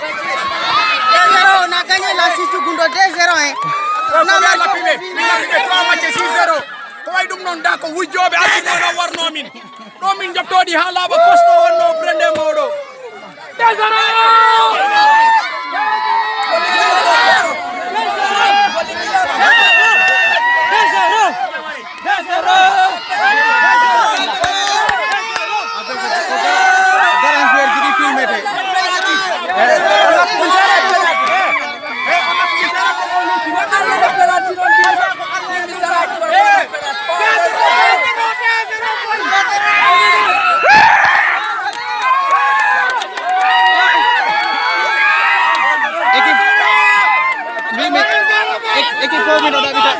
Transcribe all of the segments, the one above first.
2-0, on a gagné la 6 secondes 2-0 hein. On a marqué 3 matchs 6-0. Ko way dum non da ko wujjobe arbitre no war nomin. Nomin jabtodi ha laba posto wonno brende mawdo. 4 minutes tak bisa.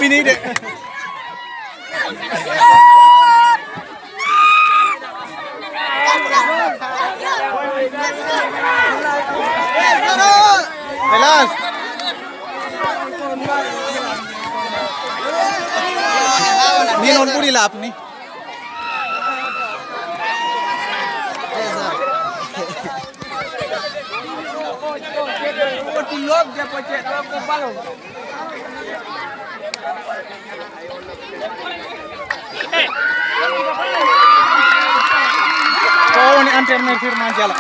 Ini deh. Velas. Ini non puri lap nih. Kau ni antar main firman jala.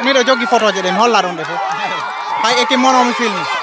Miro jogi foto aja den hollar on defo. Hai eke mono mi film.